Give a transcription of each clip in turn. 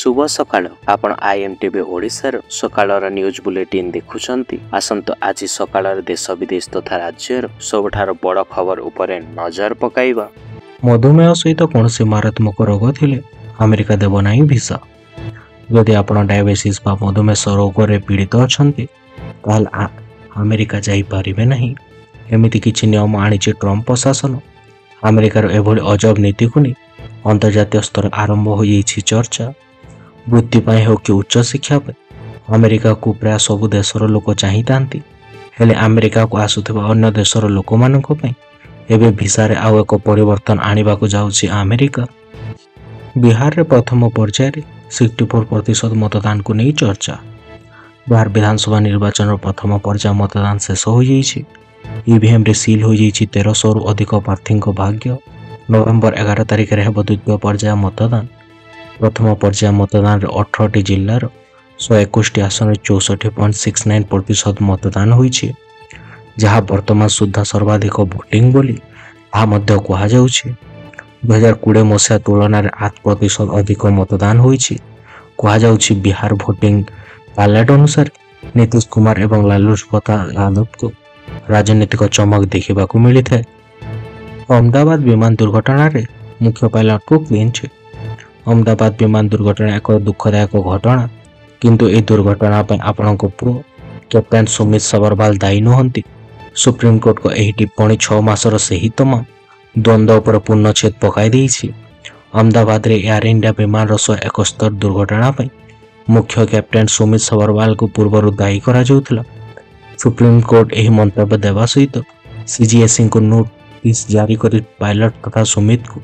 शुभ सकाळ आपण आईएमटीवी ओडिशार सकाळर न्यूज बुलेटिन देखुछंती। आसंतो आज सकाळर देश विदेश तथा राज्यर सबठार बड़ खबर उपरे नजर पकाइबा। मधुमेह सहित कौन मारात्मक रोग थिले अमेरिका देव नाही भिसा। यदि आपण डायबिटीज बा मधुमेह रोग रे पीड़ित अछंती ताल अमेरिका जाई पारिबे नहीं। एमिति किछि नियम आनिछि ट्रम्प प्रशासन। अमेरिकार एभली अजब नीति को नहीं अंतर्जातीय स्तर आरंभ हो चर्चा। वृत्ति पाए हो कि उच्च शिक्षा पे अमेरिका को प्राय सबु देशर लोक चाहिए, हेले अमेरिका को आसुथिबा अन्य देशर लोक मानक पई एबे भिसा रे आउ एक परिवर्तन आनिबा को जाउछि अमेरिका। बिहार रे प्रथम पर्याय रे 64% मतदान को नहीं चर्चा। बिहार विधानसभा निर्वाचन प्रथम पर्याय मतदान शेष हो जाइछि। ईवीएम रे सील हो जाइछि 1300 रु अधिक प्रार्थी भाग्य। नवेम्बर 11 तारिख रे हेब द्वितीय पर्याय मतदान। प्रथम पर्याय मतदान रे 18 जिल्लार 121 आसन 64.69% मतदान होइछि, जहाँ वर्तमान सुधा सर्वाधिक भोटिंग बोली आ मध्य कहा जाउछि। 2020 मसीहा तुलन में 8% अधिक मतदान होइछि कहा जाउछि। बिहार भोटिंग बैलेट अनुसार नीतीश कुमार एवं लालू प्रसाद यादव को राजनीतिक चमक देखा मिली है। अहमदाबाद विमान दुर्घटना रे मुख्य पायलट को क्लीन चिट। अहमदाबाद विमान दुर्घटना एक दुखदायक घटना, किंतु ए दुर्घटना पर आपण पुओ कैप्टेन सुमित सबरवाल दायी नुहंती। सुप्रीम कोर्ट को यही टिप्पणी 6 मासर सही तमाम द्वंद्व पर पूर्णछेद पकाई देइछि। अहमदाबाद रे एयर इंडिया विमान 171 दुर्घटना पर मुख्य कैप्टेन सुमित सबरवाल को पूर्व दायी करा जाउथला। सुप्रीम कोर्ट यही मंतव्य देवा सहित सीजीएससी को नोटिस जारी कर पायलट तथा सुमित को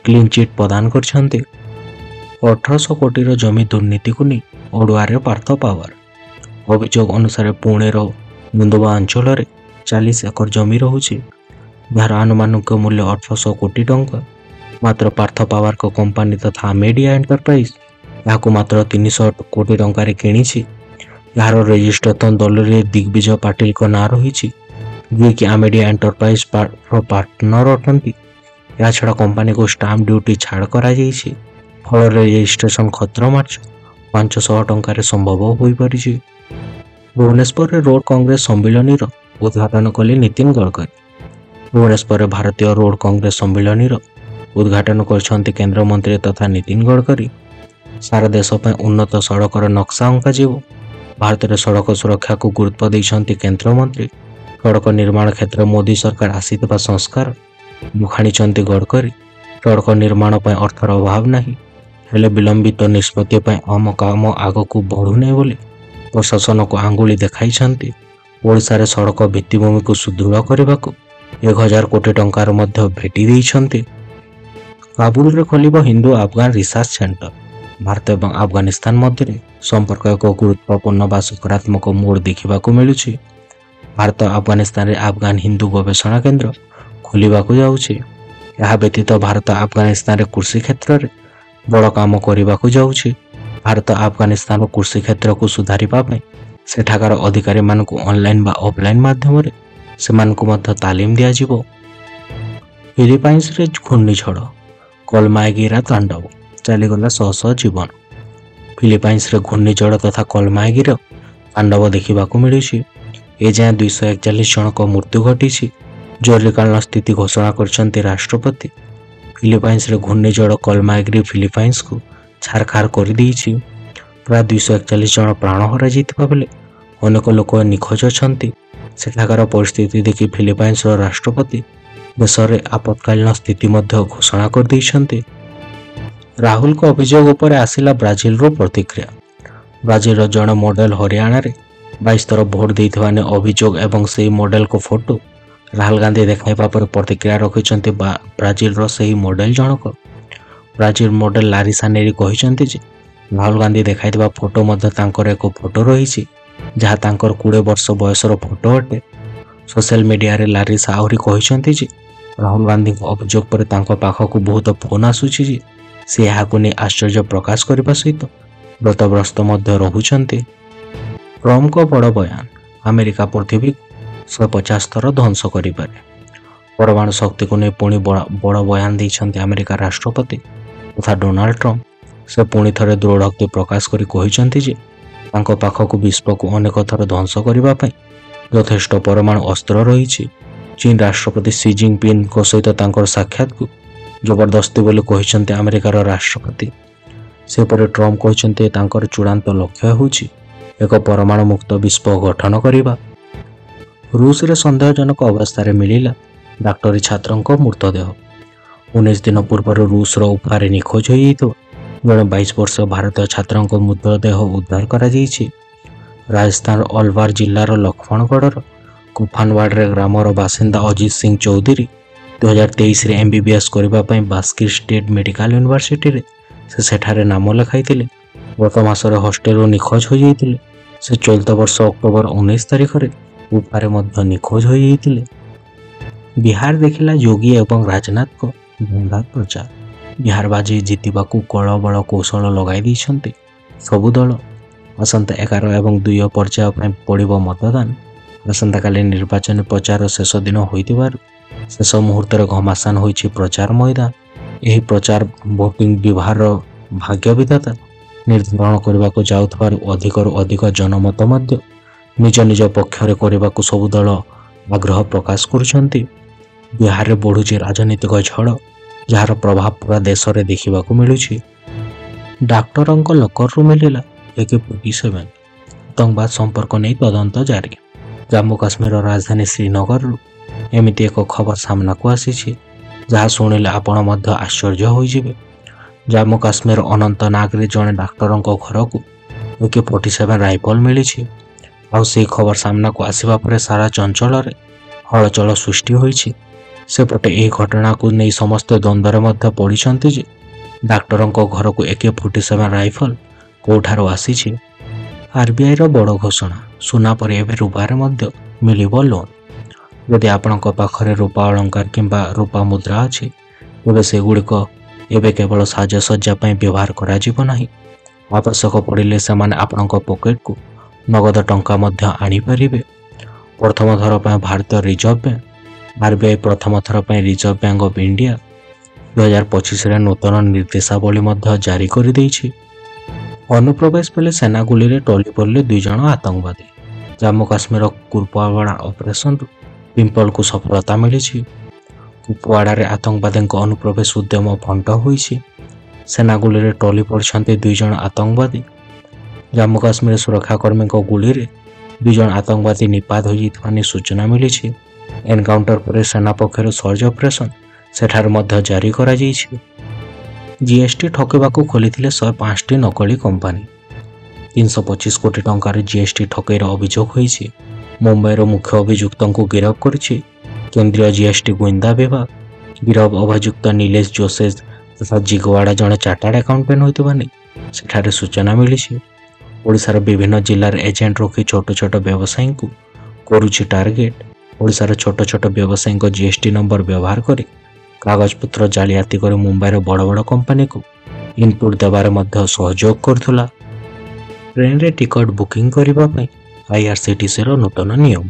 क्लीन चिट प्रदान करछन्ते। 1800 कोटी जमी दुर्नीति को नहीं ओडुआरे पार्थ पावर। अभियोग अनुसार पुणेर मुंदवा अंचल रे 40 एकर जमी रहुछि, जार अनुमानिक मूल्य 1800 कोटी टंका। मात्र पार्थ पावर को कंपनी तथा मीडिया एंटरप्राइज याकु मात्र 300 कोटी टंका रे किनिछि। यार रजिस्ट्रेशन दल रे दिग्विजय पाटिल को ना रही, जे कि मीडिया एंटरप्राइज पार्टनर अटंती। या छड़ा कंपनी को स्टाम्प ड्यूटी छाड़ करा जाइछि, फल रजिस्ट्रेशन खतर मार्च 500 टंका संभव हो पारिछि। भुवनेश्वर रोड कांग्रेस सम्मिलनी उद्घाटन कले नितिन गडकरी। भुवनेश्वर भारतीय रोड कांग्रेस सम्मिलनी उद्घाटन कर केंद्र मंत्री तथा नितिन गडकरी। सारा देश पर उन्नत सड़कर नक्शा अंका जीव। भारत में सड़क सुरक्षा को गुरुत्व देइछन्ति केंद्र मंत्री। सड़क निर्माण क्षेत्र मोदी सरकार आसीथिबा संस्कार बुखाणी गडकरी। सड़क निर्माण पर अर्थर अभाव नहीं, हेले विलंबित निष्पत्ति आम काम आग को बढ़ू नहीं बोली प्रशासन को आंगुली देखाई। ओडिशा रे सड़क भित्तिभूमि को सुदृढ़ करने को 1000 कोटी टंकार मध्य भेटी देइछन्ति। काबुल रे खोलिबो हिंदू अफगान रिसर्च सेंटर। भारत एवं अफगानिस्तान मध्य संपर्क एक गुरुत्वपूर्ण बा सकारात्मक मोड़ देखा मिलूछि। भारत अफगानिस्तान रे अफगान हिंदू गवेषणा केंद्र खोलिबाकू जाउछि। यह व्यतीत भारत अफगानिस्तान रे कृषि क्षेत्र रे बड़ काम करिबाकू जाउछि। भारत अफगानिस्तान कृषि क्षेत्र को सुधारिबा पय सेठाकार अधिकारी मानकु ऑनलाइन बा ऑफलाइन माध्यम रे सेमानकु मध्य तालीम दिया जिवो। फिलिपाइंस रे घूर्णिझड़ कलमायगिरा तांडव चलीगला शह जीवन। फिलिपाइंस रे घूर्णिझड़ तथा कलमायगिरा तांडव देखा मिलूछि। ए जाए 241 जन को मृत्यु घटी। जरूरीकालीन स्थिति घोषणा करछन्ति राष्ट्रपति। फिलिपाइंस रे घूर्णिझड़ कलमायगिरी फिलिपाइंस को छारखार कर देइछि। प्राय 241 जन प्राण हरा जाइतिबा बेले अनेक लोक निखोज अछन्ति। सेठाकार परिस्थिति देखि फिलिपाइंस राष्ट्रपति देश में आपातकालीन स्थिति मध्य घोषणा कर देइछन्ति। राहुल को अभियोग उपर आसिला ब्राजिल रो प्रतिक्रिया। ब्राजिल जड़े मॉडल हरियाणा रे 22 थर भोट देइथिबा ने अभियोग एवं से मॉडल को फोटो राहुल गांधी देखाइबा पर प्रतिक्रिया रखिछन्ति ब्राजिल रो सही मॉडल जनक। ब्राजिल मॉडल लारिसा नेरी कहिछन्ति जे राहुल गांधी देखाइथिबा फोटो मध्य तांकर एक फोटो रहिछि, जहाँ तांकर 20 वर्ष बयसर फोटो अटे। सोशल मीडिया रे लारिसा आहुरी कहिछन्ति जे राहुल गांधी अभियोग पर तांको पाखकु बहुत फोन आसुछि जे से यहाँ नहीं आश्चर्य प्रकाश करने सहित व्रतग्रस्त रहुचंती। ट्रम्प को बड़ बयान। अमेरिका पृथ्वी 150 थर ध्वंस करें। परमाणु शक्ति को नहीं पुणी बड़ बयान देइछन्ति अमेरिका राष्ट्रपति तथा डोनाल्ड ट्रम्प। ସେ ପୁଣି ଥରେ ଦୃଢ଼ୋକ୍ତି ପ୍ରକାଶ କରି କହିଛନ୍ତି ଯେ ତାଙ୍କ ପାଖକୁ ବିଶ୍ୱକୁ ଅନେକ ଥର ଧ୍ୱଂସ କରିବା ପାଇଁ ଯଥେଷ୍ଟ ପରମାଣୁ ଅସ୍ତ୍ର ରହିଛି। ଚୀନ ରାଷ୍ଟ୍ରପତି ସି ଜିନପିଙ୍ଗଙ୍କ ସହିତ ତାଙ୍କର ସାକ୍ଷାତକୁ ଜବରଦସ୍ତି ବୋଲି କହିଛନ୍ତି ଆମେରିକାର ରାଷ୍ଟ୍ରପତି। ସେପରି ଟ୍ରମ୍ପ କହିଛନ୍ତି ତାଙ୍କର ଚୂଡ଼ାନ୍ତ ଲକ୍ଷ୍ୟ ହେଉଛି ଏକ ପରମାଣୁ ମୁକ୍ତ ବିଶ୍ୱ ଗଠନ କରିବା। ରୁଷରେ ସନ୍ଦେହଜନକ ଅବସ୍ଥାରେ ମିଳିଲା ଡାକ୍ତରୀ ଛାତ୍ରଙ୍କ ମୃତଦେହ। 19 ଦିନ ପୂର୍ବରୁ ରୁଷର ଉଫାରେ ନିଖୋଜ ହୋଇଯାଇଥିବା ଜଣେ 22 ବର୍ଷୀୟ ଭାରତୀୟ ଛାତ୍ରଙ୍କ ମୃତଦେହ ଉଦ୍ଧାର କରାଯାଇଛି। ରାଜସ୍ଥାନର ଅଲୱାର ଜିଲ୍ଲାର ଲକ୍ଷ୍ମଣଗଡ଼ର କୁଫାନୱାଡ଼ରେ ଗ୍ରାମର ବାସିନ୍ଦା ଅଜିତ ସିଂ ଚୌଧୁରୀ 2023ରେ MBBS କରିବା ପାଇଁ ବାସ୍କିର ଷ୍ଟେଟ୍ ମେଡିକାଲ ୟୁନିଭର୍ସିଟିରେ ସେ ସେଠାରେ ନାମ ଲେଖାଇଥିଲେ। ଗତ ମାସରେ ହଷ୍ଟେଲରୁ ନିଖୋଜ ହୋଇଯାଇଥିଲେ। ସେ ଚଳିତ ବର୍ଷ ଅକ୍ଟୋବର 19 ତାରିଖରେ ଉଫାରେ ମଧ୍ୟ ନିଖୋଜ ହୋଇଯାଇଥିଲେ। ବିହାର ଦେଖିଲା ଯୋଗୀ ଏବଂ ରାଜନାଥଙ୍କ ଧନ୍ଦାର ପ୍ରଚାର। ବିହାରବାଜି ଜିତିବାକୁ କଳବଳ କୌଶଳ ଲଗାଇ ଦେଇଛନ୍ତି ସବୁ ଦଳ। ଆସନ୍ତା 11 ଏବଂ 2 ପର୍ଯ୍ୟାୟ ପାଇଁ ପଡ଼ିବ ମତଦାନ। ଆସନ୍ତାକାଲି ନିର୍ବାଚନୀ ପ୍ରଚାର ଶେଷ ଦିନ ହୋଇଥିବାରୁ ଶେଷ ମୁହୂର୍ତ୍ତରେ ଘମାସାନ ହୋଇଛି ପ୍ରଚାର ମଇଦାନ। ଏହି ପ୍ରଚାର ଭୋଟିଂ ବିଭାଗର ଭାଗ୍ୟ ବିଧାତା ନିର୍ଦ୍ଧାରଣ କରିବାକୁ ଯାଉଥିବାରୁ ଅଧିକରୁ ଅଧିକ ଜନମତ ମଧ୍ୟ ନିଜ ନିଜ ପକ୍ଷରେ କରିବାକୁ ସବୁ ଦଳ ଆଗ୍ରହ ପ୍ରକାଶ କରୁଛନ୍ତି। ବିହାରରେ ବଢ଼ୁଛି ରାଜନୈତିକ ଝଡ଼, ଯାହାର ପ୍ରଭାବ ପୁରା ଦେଶରେ ଦେଖିବାକୁ ମିଳୁଛି। ଡାକ୍ତରଙ୍କ ଲକରରୁ ମିଳିଲା AK-47। ଆତଙ୍କବାଦ ସମ୍ପର୍କ ନେଇ ତଦନ୍ତ ଜାରି। ଜାମ୍ମୁ କାଶ୍ମୀରର ରାଜଧାନୀ ଶ୍ରୀନଗରରୁ ଏମିତି ଏକ ଖବର ସାମ୍ନାକୁ ଆସିଛି ଯାହା ଶୁଣିଲେ ଆପଣ ମଧ୍ୟ ଆଶ୍ଚର୍ଯ୍ୟ ହୋଇଯିବେ। ଜାମ୍ମୁ କାଶ୍ମୀର ଅନନ୍ତନାଗରେ ଜଣେ ଡାକ୍ତରଙ୍କ ଘରକୁ AK-47 ରାଇଫଲ ମିଳିଛି। ଆଉ ସେହି ଖବର ସାମ୍ନାକୁ ଆସିବା ପରେ ସାରା ଅଞ୍ଚଳରେ ହଳଚଳ ସୃଷ୍ଟି ହୋଇଛି। ସେପଟେ ଏହି ଘଟଣାକୁ ନେଇ ସମସ୍ତେ ଦ୍ୱନ୍ଦ୍ୱରେ ମଧ୍ୟ ପଡ଼ିଛନ୍ତି ଯେ ଡାକ୍ତରଙ୍କ ଘରକୁ AK-47 ରାଇଫଲ କେଉଁଠାରୁ ଆସିଛି। RBIର ବଡ଼ ଘୋଷଣା, ସୁନା ପରେ ଏବେ ରୂପାରେ ମଧ୍ୟ ମିଳିବ ଲୋନ୍। ଯଦି ଆପଣଙ୍କ ପାଖରେ ରୂପା ଅଳଙ୍କାର କିମ୍ବା ରୂପା ମୁଦ୍ରା ଅଛି ତେବେ ସେଗୁଡ଼ିକ ଏବେ କେବଳ ସାଜସଜ୍ଜା ପାଇଁ ବ୍ୟବହାର କରାଯିବ ନାହିଁ। ଆବଶ୍ୟକ ପଡ଼ିଲେ ସେମାନେ ଆପଣଙ୍କ ପକେଟକୁ ନଗଦ ଟଙ୍କା ମଧ୍ୟ ଆଣିପାରିବେ। ପ୍ରଥମ ଥର ପାଇଁ ଭାରତୀୟ ରିଜର୍ଭ ବ୍ୟାଙ୍କ RBI ପ୍ରଥମ ଥର ପାଇଁ ରିଜର୍ଭ ବ୍ୟାଙ୍କ ଅଫ୍ ଇଣ୍ଡିଆ 2025ରେ ନୂତନ ନିର୍ଦ୍ଦେଶାବଳୀ ମଧ୍ୟ ଜାରି କରିଦେଇଛି। ଅନୁପ୍ରବେଶ ବେଳେ ସେନା ଗୁଳିରେ ଟଳି ପଡ଼ିଲେ 2 ଜଣ ଆତଙ୍କବାଦୀ। ଜାମ୍ମୁ କାଶ୍ମୀର କୁପୱାଡ଼ା ଅପରେସନରୁ ପିମ୍ପଲକୁ ସଫଳତା ମିଳିଛି। କୁପୱାଡ଼ାରେ ଆତଙ୍କବାଦୀଙ୍କ ଅନୁପ୍ରବେଶ ଉଦ୍ୟମ ଭଣ୍ଡ ହୋଇଛି। ସେନା ଗୁଳିରେ ଟଳି ପଡ଼ିଛନ୍ତି 2 ଜଣ ଆତଙ୍କବାଦୀ। ଜାମ୍ମୁ କାଶ୍ମୀର ସୁରକ୍ଷାକର୍ମୀଙ୍କ ଗୁଳିରେ 2 ଜଣ ଆତଙ୍କବାଦୀ ନିପାତ ହୋଇଯାଇଥିବା ନେଇ ସୂଚନା ମିଳିଛି। ଏନକାଉଣ୍ଟର ପରେ ସେନା ପକ୍ଷରୁ ସର୍ଚ୍ଚ ଅପରେସନ ସେଠାରେ ମଧ୍ୟ ଜାରି କରାଯାଇଛି। GST ଠକିବାକୁ ଖୋଲିଥିଲେ 105ଟି ନକଲି କମ୍ପାନୀ। 325 କୋଟି ଟଙ୍କାର GST ଠକେଇର ଅଭିଯୋଗ ହୋଇଛି। ମୁମ୍ବାଇର ମୁଖ୍ୟ ଅଭିଯୁକ୍ତଙ୍କୁ ଗିରଫ କରିଛି କେନ୍ଦ୍ରୀୟ GST ଗୁଇନ୍ଦା ବିଭାଗ। ଗିରଫ ଅଭିଯୁକ୍ତ ନିଲେଶ ଜୋଶେଫ ତଥା ଜିଗୱାଡ଼ା ଜଣେ ଚାର୍ଟାର୍ଡ ଆକାଉଣ୍ଟାଣ୍ଟ ହୋଇଥିବା ନେଇ ସେଠାରେ ସୂଚନା ମିଳିଛି। ଓଡ଼ିଶାର ବିଭିନ୍ନ ଜିଲ୍ଲାରେ ଏଜେଣ୍ଟ ରଖି ଛୋଟ ଛୋଟ ବ୍ୟବସାୟୀଙ୍କୁ କରୁଛି ଟାର୍ଗେଟ। ଓଡ଼ିଶାର ଛୋଟ ଛୋଟ ବ୍ୟବସାୟୀଙ୍କ GST ନମ୍ବର ବ୍ୟବହାର କରି କାଗଜପତ୍ର ଜାଲିଆତି କରି ମୁମ୍ବାଇର ବଡ଼ ବଡ଼ କମ୍ପାନୀକୁ ଇନପୁଟ୍ ଦେବାରେ ମଧ୍ୟ ସହଯୋଗ କରୁଥିଲା। ଟ୍ରେନରେ ଟିକଟ ବୁକିଂ କରିବା ପାଇଁ IRCTCର ନୂତନ ନିୟମ।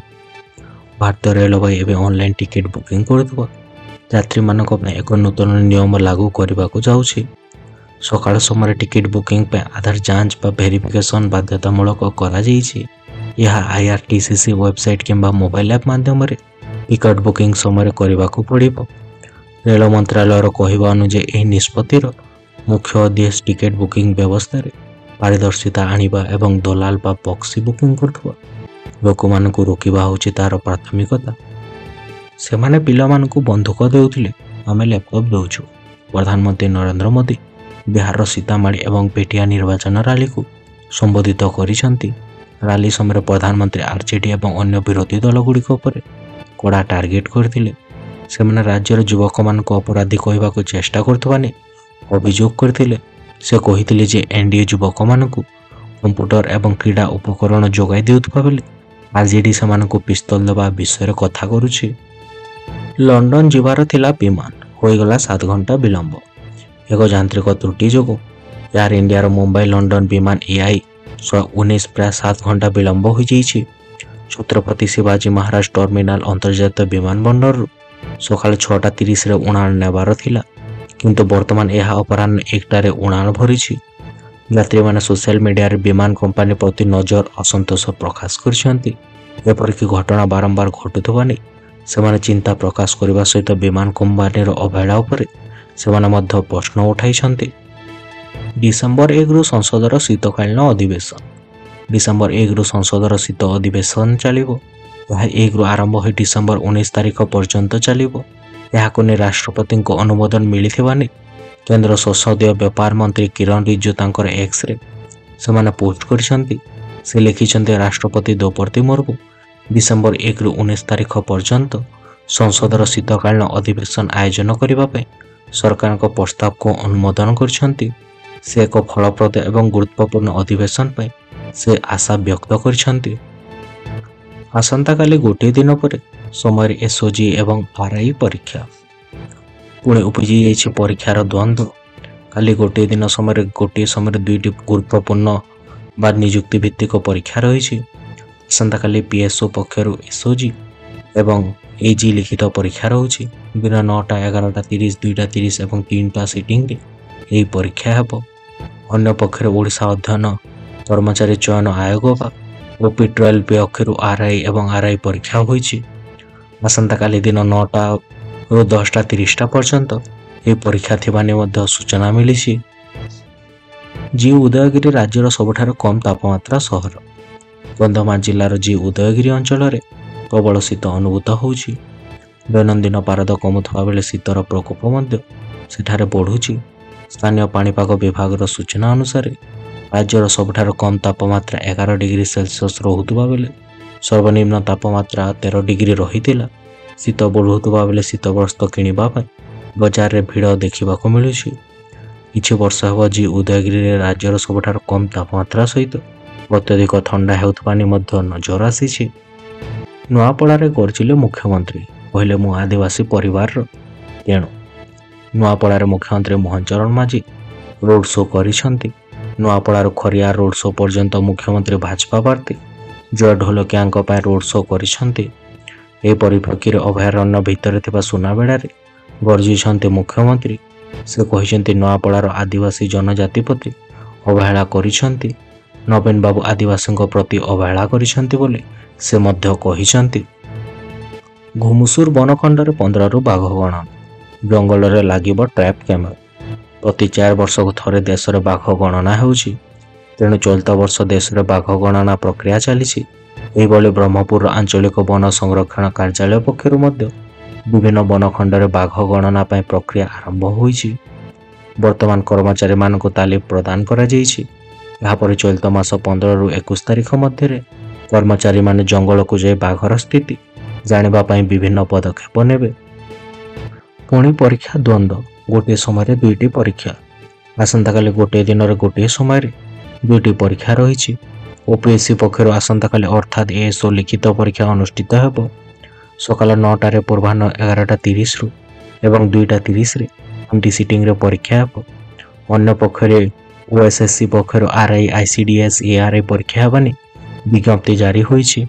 ଭାରତୀୟ ରେଳବାଇ ଏବେ ଅନଲାଇନ୍ ଟିକେଟ ବୁକିଂ କରୁଥିବା ଯାତ୍ରୀମାନଙ୍କ ପାଇଁ ଏକ ନୂତନ ନିୟମ ଲାଗୁ କରିବାକୁ ଯାଉଛି। ସକାଳ ସମୟରେ ଟିକେଟ ବୁକିଂ ପାଇଁ ଆଧାର ଯାଞ୍ଚ ବା ଭେରିଫିକେସନ ବାଧ୍ୟତାମୂଳକ କରାଯାଇଛି। ଏହା IRCTC ୱେବସାଇଟ୍ କିମ୍ବା ମୋବାଇଲ ଆପ୍ ମାଧ୍ୟମରେ ଟିକଟ ବୁକିଂ ସମୟରେ କରିବାକୁ ପଡ଼ିବ। ରେଳ ମନ୍ତ୍ରାଳୟର କହିବା ଅନୁଯାୟୀ ଏହି ନିଷ୍ପତ୍ତିର ମୁଖ୍ୟ ଉଦ୍ଦେଶ୍ୟ ଟିକେଟ ବୁକିଂ ବ୍ୟବସ୍ଥାରେ ପାରଦର୍ଶିତା ଆଣିବା ଏବଂ ଦଲାଲ ବା ପ୍ରକ୍ସି ବୁକିଂ କରୁଥିବା ଲୋକମାନଙ୍କୁ ରୋକିବା ହେଉଛି ତାର ପ୍ରାଥମିକତା। ସେମାନେ ପିଲାମାନଙ୍କୁ ବନ୍ଧୁକ ଦେଉଥିଲେ, ଆମେ ଲ୍ୟାପଟପ୍ ଦେଉଛୁ। ପ୍ରଧାନମନ୍ତ୍ରୀ ନରେନ୍ଦ୍ର ମୋଦି ବିହାରର ସୀତାମାଢ଼ି ଏବଂ ପେଟିଆ ନିର୍ବାଚନ ରାଲିକୁ ସମ୍ବୋଧିତ କରିଛନ୍ତି। ରାଲି ସମୟରେ ପ୍ରଧାନମନ୍ତ୍ରୀ RJD ଏବଂ ଅନ୍ୟ ବିରୋଧୀ ଦଳଗୁଡ଼ିକ ଉପରେ କଡ଼ା ଟାର୍ଗେଟ କରିଥିଲେ। ସେମାନେ ରାଜ୍ୟର ଯୁବକମାନଙ୍କୁ ଅପରାଧୀ କହିବାକୁ ଚେଷ୍ଟା କରୁଥିବା ନେଇ ଅଭିଯୋଗ କରିଥିଲେ। ସେ କହିଥିଲେ ଯେ NDA ଯୁବକମାନଙ୍କୁ କମ୍ପ୍ୟୁଟର ଏବଂ କ୍ରୀଡ଼ା ଉପକରଣ ଯୋଗାଇ ଦେଉଥିବା ବେଳେ RJD ସେମାନଙ୍କୁ ପିସ୍ତଲ ଦେବା ବିଷୟରେ କଥା କରୁଛି। ଲଣ୍ଡନ ଯିବାର ଥିଲା ବିମାନ, ହୋଇଗଲା 7 ଘଣ୍ଟା ବିଳମ୍ବ। ଏକ ଯାନ୍ତ୍ରିକ ତ୍ରୁଟି ଯୋଗୁଁ ଏୟାର ଇଣ୍ଡିଆର ମୁମ୍ବାଇ ଲଣ୍ଡନ ବିମାନ EI-119 ପ୍ରାୟ 7 ଘଣ୍ଟା ବିଳମ୍ବ ହୋଇଯାଇଛି। ଛତ୍ରପତି ଶିବାଜୀ ମହାରାଜ ଟର୍ମିନାଲ ଅନ୍ତର୍ଜାତୀୟ ବିମାନ ବନ୍ଦରରୁ ସକାଳ 6:30ରେ ଉଡ଼ାଣ ନେବାର ଥିଲା, କିନ୍ତୁ ବର୍ତ୍ତମାନ ଏହା ଅପରାହ୍ନ 1ଟାରେ ଉଡ଼ାଣ ଭରିଛି। ଯାତ୍ରୀମାନେ ସୋସିଆଲ ମିଡ଼ିଆରେ ବିମାନ କମ୍ପାନୀ ପ୍ରତି ନଜର ଅସନ୍ତୋଷ ପ୍ରକାଶ କରିଛନ୍ତି। ଏପରିକି ଘଟଣା ବାରମ୍ବାର ଘଟୁଥିବା ନେଇ ସେମାନେ ଚିନ୍ତା ପ୍ରକାଶ କରିବା ସହିତ ବିମାନ କମ୍ପାନୀର ଅବହେଳା ଉପରେ ସେମାନେ ମଧ୍ୟ ପ୍ରଶ୍ନ ଉଠାଇଛନ୍ତି। ଡିସେମ୍ବର 1ରୁ ସଂସଦର ଶୀତକାଳୀନ ଅଧିବେଶନ। ଡିସେମ୍ବର 1ରୁ ସଂସଦର ଶୀତ ଅଧିବେଶନ ଚାଲିବ। ଏହା 1ରୁ ଆରମ୍ଭ ହୋଇ ଡିସେମ୍ବର 19 ତାରିଖ ପର୍ଯ୍ୟନ୍ତ ଚାଲିବ। ଏହାକୁ ନେଇ ରାଷ୍ଟ୍ରପତିଙ୍କ ଅନୁମୋଦନ ମିଳିଥିବା ନେଇ କେନ୍ଦ୍ର ସଂସଦୀୟ ବ୍ୟାପାର ମନ୍ତ୍ରୀ କିରଣ ରିଜିଜୁ ତାଙ୍କର ଏକ୍ସରେ ସେମାନେ ପୋଷ୍ଟ କରିଛନ୍ତି। ସେ ଲେଖିଛନ୍ତି, ରାଷ୍ଟ୍ରପତି ଦ୍ରୌପଦୀ ମୁର୍ମୁ ଡିସେମ୍ବର 1ରୁ 19 ତାରିଖ ପର୍ଯ୍ୟନ୍ତ ସଂସଦର ଶୀତକାଳୀନ ଅଧିବେଶନ ଆୟୋଜନ କରିବା ପାଇଁ ସରକାରଙ୍କ ପ୍ରସ୍ତାବକୁ ଅନୁମୋଦନ କରିଛନ୍ତି। ସେ ଏକ ଫଳପ୍ରଦ ଏବଂ ଗୁରୁତ୍ୱପୂର୍ଣ୍ଣ ଅଧିବେଶନ ପାଇଁ ସେ ଆଶା ବ୍ୟକ୍ତ କରିଛନ୍ତି। ଆସନ୍ତାକାଲି ଗୋଟିଏ ଦିନ ପରେ ସମୟରେ ଏସ୍ଓଜି ଏବଂ ଆର୍ଆଇ ପରୀକ୍ଷା। ପୁଣି ଉପୁଜି ଯାଇଛି ପରୀକ୍ଷାର ଦ୍ୱନ୍ଦ୍ୱ। କାଲି ଗୋଟିଏ ଦିନ ସମୟରେ ଦୁଇଟି ଗୁରୁତ୍ୱପୂର୍ଣ୍ଣ ବା ନିଯୁକ୍ତି ଭିତ୍ତିକ ପରୀକ୍ଷା ରହିଛି। ଆସନ୍ତାକାଲି ପିଏସ୍ଓ ପକ୍ଷରୁ ଏସ୍ଓଜି ଏବଂ ଏଜି ଲିଖିତ ପରୀକ୍ଷା ରହୁଛି। ଦିନ 9ଟା, 11ଟା 30, 2ଟା 30 ଏବଂ 3ଟା ସିଟିଂରେ ଏହି ପରୀକ୍ଷା ହେବ। ଅନ୍ୟ ପକ୍ଷରେ ଓଡ଼ିଶା ଅଧ୍ୟୟନ କର୍ମଚାରୀ ଚୟନ ଆୟୋଗ ବା OP12 ପକ୍ଷରୁ ଆର୍ଆଇ ଏବଂ ଆର୍ଆଇ ପରୀକ୍ଷା ହୋଇଛି। ଆସନ୍ତାକାଲି ଦିନ 9ଟାରୁ 10ଟା 30ଟା ପର୍ଯ୍ୟନ୍ତ ଏହି ପରୀକ୍ଷା ଥିବା ନେଇ ମଧ୍ୟ ସୂଚନା ମିଳିଛି। ଜି ଉଦୟଗିରି ରାଜ୍ୟର ସବୁଠାରୁ କମ୍ ତାପମାତ୍ରା ସହର। କନ୍ଧମାଳ ଜିଲ୍ଲାର ଜି ଉଦୟଗିରି ଅଞ୍ଚଳରେ ପ୍ରବଳ ଶୀତ ଅନୁଭୂତ ହେଉଛି। ଦୈନନ୍ଦିନ ପାରଦ କମୁଥିବା ବେଳେ ଶୀତର ପ୍ରକୋପ ମଧ୍ୟ ସେଠାରେ ବଢ଼ୁଛି। ସ୍ଥାନୀୟ ପାଣିପାଗ ବିଭାଗର ସୂଚନା ଅନୁସାରେ ରାଜ୍ୟର ସବୁଠାରୁ କମ୍ ତାପମାତ୍ରା 11 ଡିଗ୍ରୀ ସେଲସିୟସ୍ ରହୁଥିବା ବେଳେ ସର୍ବନିମ୍ନ ତାପମାତ୍ରା 13 ଡିଗ୍ରୀ ରହିଥିଲା। ଶୀତ ବଢ଼ୁଥିବା ବେଳେ ଶୀତବସ୍ତ୍ର କିଣିବା ପାଇଁ ବଜାରରେ ଭିଡ଼ ଦେଖିବାକୁ ମିଳୁଛି। କିଛି ବର୍ଷ ହେବ ଜି ଉଦୟଗିରିରେ ରାଜ୍ୟର ସବୁଠାରୁ କମ୍ ତାପମାତ୍ରା ସହିତ ଅତ୍ୟଧିକ ଥଣ୍ଡା ହେଉଥିବା ନେଇ ମଧ୍ୟ ନଜର ଆସିଛି। ନୂଆପଡ଼ାରେ ଗର୍ଜିଲେ ମୁଖ୍ୟମନ୍ତ୍ରୀ, କହିଲେ ମୁଁ ଆଦିବାସୀ ପରିବାରର, ତେଣୁ ନୂଆପଡ଼ାରେ ମୁଖ୍ୟମନ୍ତ୍ରୀ ମୋହନ ଚରଣ ମାଝୀ ରୋଡ୍ ଶୋ କରିଛନ୍ତି। ନୂଆପଡ଼ାରୁ ଖରିଆ ରୋଡ୍ ଶୋ ପର୍ଯ୍ୟନ୍ତ ମୁଖ୍ୟମନ୍ତ୍ରୀ ଭାଜପା ପ୍ରାର୍ଥୀ ଜୟ ଢୋଲକିଆଙ୍କ ପାଇଁ ରୋଡ୍ ଶୋ କରିଛନ୍ତି। ଏହି ପରିପ୍ରେକ୍ଷୀରେ ଅଭୟାରଣ୍ୟ ଭିତରେ ଥିବା ସୁନାବେଡ଼ାରେ ଗର୍ଜିଛନ୍ତି ମୁଖ୍ୟମନ୍ତ୍ରୀ। ସେ କହିଛନ୍ତି, ନୂଆପଡ଼ାର ଆଦିବାସୀ ଜନଜାତି ପ୍ରତି ଅବହେଳା କରିଛନ୍ତି। ନବୀନ ବାବୁ ଆଦିବାସୀଙ୍କ ପ୍ରତି ଅବହେଳା କରିଛନ୍ତି ବୋଲି ସେ ମଧ୍ୟ କହିଛନ୍ତି। ଘୁମୁସୁର ବନଖଣ୍ଡରେ 15ରୁ ବାଘ ଗଣନା। ଜଙ୍ଗଲରେ ଲାଗିବ ଟ୍ରାପ୍ କ୍ୟାମେରା। ପ୍ରତି 4 ବର୍ଷକୁ ଥରେ ଦେଶରେ ବାଘ ଗଣନା ହେଉଛି। ତେଣୁ ଚଳିତ ବର୍ଷ ଦେଶରେ ବାଘ ଗଣନା ପ୍ରକ୍ରିୟା ଚାଲିଛି। ଏହିଭଳି ବ୍ରହ୍ମପୁରର ଆଞ୍ଚଳିକ ବନ ସଂରକ୍ଷଣ କାର୍ଯ୍ୟାଳୟ ପକ୍ଷରୁ ମଧ୍ୟ ବିଭିନ୍ନ ବନଖଣ୍ଡରେ ବାଘ ଗଣନା ପାଇଁ ପ୍ରକ୍ରିୟା ଆରମ୍ଭ ହୋଇଛି। ବର୍ତ୍ତମାନ କର୍ମଚାରୀମାନଙ୍କୁ ତାଲିମ ପ୍ରଦାନ କରାଯାଇଛି। ଏହାପରେ ଚଳିତ ମାସ 15ରୁ 21 ତାରିଖ ମଧ୍ୟରେ କର୍ମଚାରୀମାନେ ଜଙ୍ଗଲକୁ ଯାଇ ବାଘର ସ୍ଥିତି ଜାଣିବା ପାଇଁ ବିଭିନ୍ନ ପଦକ୍ଷେପ ନେବେ। ପୁଣି ପରୀକ୍ଷା ଦ୍ୱନ୍ଦ୍ୱ। ଗୋଟିଏ ସମୟରେ ଦୁଇଟି ପରୀକ୍ଷା। ଆସନ୍ତାକାଲି ଗୋଟିଏ ଦିନରେ ଗୋଟିଏ ସମୟରେ ଦୁଇଟି ପରୀକ୍ଷା ରହିଛି। ଓପିଏସ୍ସି ପକ୍ଷରୁ ଆସନ୍ତାକାଲି ଅର୍ଥାତ୍ ଏଏସ୍ଓ ଲିଖିତ ପରୀକ୍ଷା ଅନୁଷ୍ଠିତ ହେବ। ସକାଳ 9ଟାରେ ପୂର୍ବାହ୍ନ 11ଟା 30ରୁ ଏବଂ 2ଟା 30ରେ 2ଟି ସିଟିଂରେ ପରୀକ୍ଷା ହେବ। ଅନ୍ୟ ପକ୍ଷରେ ଓଏସ୍ଏସ୍ସି ପକ୍ଷରୁ ଆର୍ଆଇ, ଆଇସିଡିଏସ୍, ଏଆର୍ଆଇ ପରୀକ୍ଷା ହେବା ନେଇ ବିଜ୍ଞପ୍ତି ଜାରି ହୋଇଛି।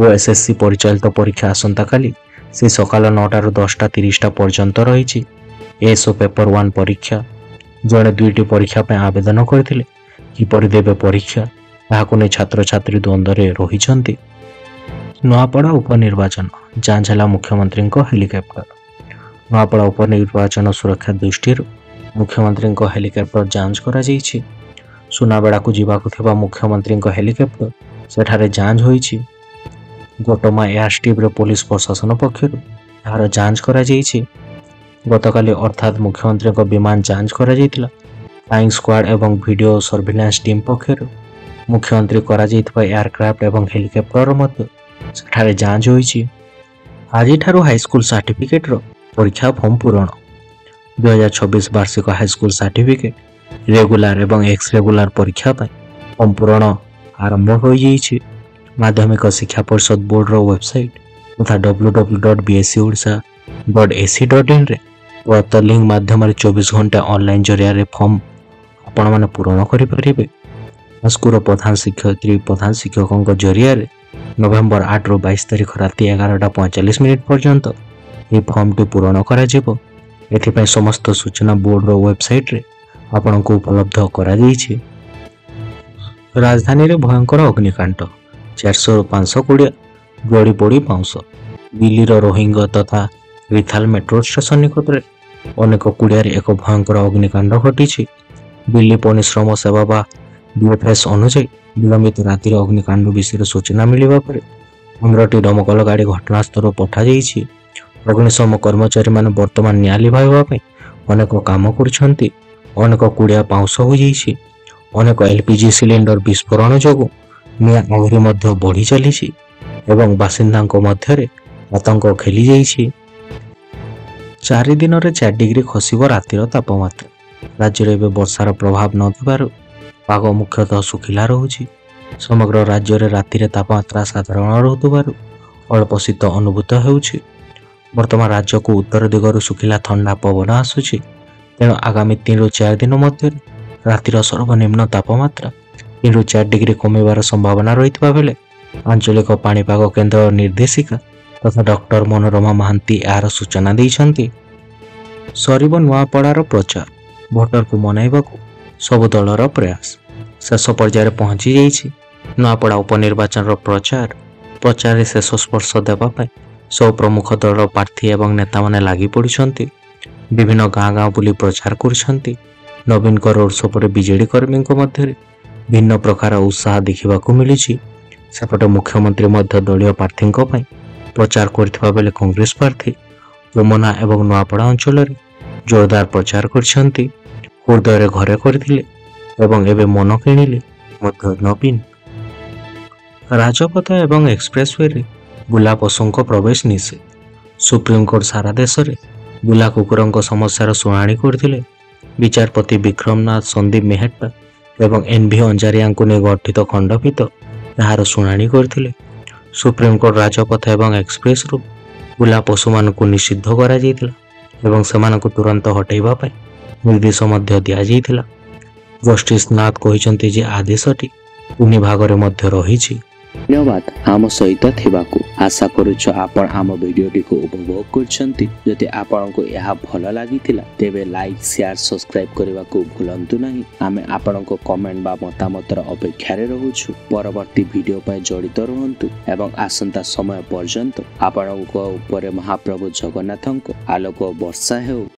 ଓଏସ୍ଏସ୍ସି ପରିଚାଳିତ ପରୀକ୍ଷା ଆସନ୍ତାକାଲି ସେ ସକାଳ 9ଟାରୁ 10ଟା 30ଟା ପର୍ଯ୍ୟନ୍ତ ରହିଛି। ଏଏସ୍ଓ ପେପର 1 ପରୀକ୍ଷା। ଜଣେ 2ଟି ପରୀକ୍ଷା ପାଇଁ ଆବେଦନ କରିଥିଲେ କିପରି ଦେବେ ପରୀକ୍ଷା, ଏହାକୁ ନେଇ ଛାତ୍ରଛାତ୍ରୀ ଦ୍ୱନ୍ଦ୍ୱରେ ରହିଛନ୍ତି। ନୂଆପଡ଼ା ଉପନିର୍ବାଚନ। ଯାଞ୍ଚ ହେଲା ମୁଖ୍ୟମନ୍ତ୍ରୀଙ୍କ ହେଲିକପ୍ଟର। ନୂଆପଡ଼ା ଉପନିର୍ବାଚନ ସୁରକ୍ଷା ଦୃଷ୍ଟିରୁ ମୁଖ୍ୟମନ୍ତ୍ରୀଙ୍କ ହେଲିକପ୍ଟର ଯାଞ୍ଚ କରାଯାଇଛି। ସୁନାବେଡ଼ାକୁ ଯିବାକୁ ଥିବା ମୁଖ୍ୟମନ୍ତ୍ରୀଙ୍କ ହେଲିକପ୍ଟର ସେଠାରେ ଯାଞ୍ଚ ହୋଇଛି। ଗୋଟମା ଏୟାରଷ୍ଟ୍ରିପ୍ରେ ପୋଲିସ ପ୍ରଶାସନ ପକ୍ଷରୁ ଏହାର ଯାଞ୍ଚ କରାଯାଇଛି। ଗତକାଲି ଅର୍ଥାତ୍ ମୁଖ୍ୟମନ୍ତ୍ରୀଙ୍କ ବିମାନ ଯାଞ୍ଚ କରାଯାଇଥିଲା। ଫ୍ଲାଇଂ ସ୍କ୍ୱାଡ୍ ଏବଂ ଭିଡିଓ ସର୍ଭିଲାନ୍ସ ଟିମ୍ ପକ୍ଷରୁ ମୁଖ୍ୟମନ୍ତ୍ରୀ କରାଯାଇଥିବା ଏୟାରକ୍ରାଫ୍ଟ ଏବଂ ହେଲିକପ୍ଟର ମଧ୍ୟ ସେଠାରେ ଯାଞ୍ଚ ହୋଇଛି। ଆଜିଠାରୁ ହାଇସ୍କୁଲ ସାର୍ଟିଫିକେଟ୍ର ପରୀକ୍ଷା ଫର୍ମ ପୂରଣ। 2026 ବାର୍ଷିକ ହାଇସ୍କୁଲ ସାର୍ଟିଫିକେଟ୍ ରେଗୁଲାର ଏବଂ ଏକ୍ସ ରେଗୁଲାର ପରୀକ୍ଷା ପାଇଁ ଫର୍ମ ପୂରଣ ଆରମ୍ଭ ହୋଇଯାଇଛି। ମାଧ୍ୟମିକ ଶିକ୍ଷା ପରିଷଦ ବୋର୍ଡର ୱେବସାଇଟ୍ ତଥା www.bscodisha.ac.in ପ୍ରଦତ୍ତ ଲିଙ୍କ ମାଧ୍ୟମରେ 24 ଘଣ୍ଟା ଅନଲାଇନ୍ ଜରିଆରେ ଫର୍ମ ଆପଣମାନେ ପୂରଣ କରିପାରିବେ। ହାଇସ୍କୁଲର ପ୍ରଧାନ ଶିକ୍ଷୟିତ୍ରୀ, ପ୍ରଧାନ ଶିକ୍ଷକଙ୍କ ଜରିଆରେ ନଭେମ୍ବର 8ରୁ 22 ତାରିଖ ରାତି 11ଟା 45 ମିନିଟ୍ ପର୍ଯ୍ୟନ୍ତ ଏହି ଫର୍ମଟି ପୂରଣ କରାଯିବ। एथिपाई समस्त सूचना बोर्ड वेबसाइट रे आपनको उपलब्ध कराଯାଇଛି। राजधानी रे भयंकर अग्निकांड 400 500 कुड़िया जड़ी पड़ी पाउंस। दिल्ली रोहिंग तथा रिथाल मेट्रो स्टेशन निकट में अनेक कुड़िया एक भयंकर अग्निकांड घटी। दिल्ली परिश्रम सेवा बा बीएफएस अनुसार विलंबित रातिर अग्निकांड विषय सूचना मिलवा पर 15टी दमकल गाड़ी घटनास्थल पठा जाइछि। अग्निशम कर्मचारी माने वर्तमान निया लिभाइबा पई अनेक काम करछन्ति। अनेक कुड़िया पाउंस हो जाइछि। अनेक एलपीजी सिलिंडर विस्फोरण जोगु निया आहुरी मध्य बढ़ी चलीछि एवं बासिंदाଙ୍କ ମଧ୍ୟରେ आतंक खेली जाइछि। 4 दिन रे 4 डिग्री खसिब रातिर तापमात्रा। राज्य रे वर्षार प्रभाव न थिबारु पाग मुख्यतः सुखिला रहुछि। समग्र राज्य रे राति रे तापमात्रा साधारण रहुतबारु अल्प शीत अनुभूत हेउछि। वर्तमान राज्य को उत्तर दिगरु सुखिला ठंडा पवन आसुछि। तेणु आगामी 3 ରୁ 4 दिन मध्य रातिर सर्वनिम्न तापमात्रा 3 ରୁ 4 डिग्री कमिबार संभावना रहितबा बेले आंचलिक पाणीपाग केन्द्र निर्देशिका तथा डॉक्टर मनोरमा महांती यार सूचना दैछन्ति। सरीब नुआपड़ार प्रचार भोटर को मनाइबाकू सबु दलर प्रयास शेष पर्यायर पहुंची जाइछि। नुआपड़ा उपनिर्वाचन प्रचार शेष स्पर्श देवाई सब प्रमुख दल प्रार्थी एवं नेता माने लागि पड़ुछन्ति। विभिन्न गाँ गाँ बुली प्रचार करुछन्ति। नवीन रोड शो पर बीजेडी कर्मी मध्य भिन्न प्रकार उत्साह देखा मिली। सेपटे मुख्यमंत्री मध्य दलीय प्रार्थी प्रचार करथिबा बेले कांग्रेस प्रार्थी यमुना एवं नुआपड़ा अंचल जोरदार प्रचार करछन्ति। हृदय घरे करथिले एवं एबे मन किणिले मध्य नवीन। राजपथ एवं एक्सप्रेसवे रे बुला पशुओं प्रवेश निषेध। सुप्रीमकोर्ट सारा देश में बुला कुकुरों समस्यार शुणाणी करथिले। विचारपति विक्रमनाथ संदीप मेहता एवं एनभी अंजारिया ने गठित खंडपीठ यार शुणाणी करथिले। सुप्रीमकोर्ट राजपथ एवं एक्सप्रेस रु बुला पशु मानक निषिद्ध करा जायतिला एवं सेमानकु तुरंत हटाइबा पई निर्देश मध्य दिया जायतिला। जस्टिस नाथ कहिसंती जे आदेशटी 3 भागरे मध्य रहिछि। धन्यवाद आम सहित थिबाकू। आशा करूछु आपण आम वीडियोटी को उपभोग करछंती। जदि आपण को यह भल लागिथिला तेबे लाइक शेयर सब्सक्राइब करबा को भूलंतु नहीं। आमे आपण को कमेंट बा मतामतर अपेक्षा रे रहूछु। परवर्ती वीडियो पय जड़ित रहंतु एवं आसंता समय पर्यंत आपण को ऊपर महाप्रभु जगन्नाथଙ୍କ आलोक वर्षा हेउ।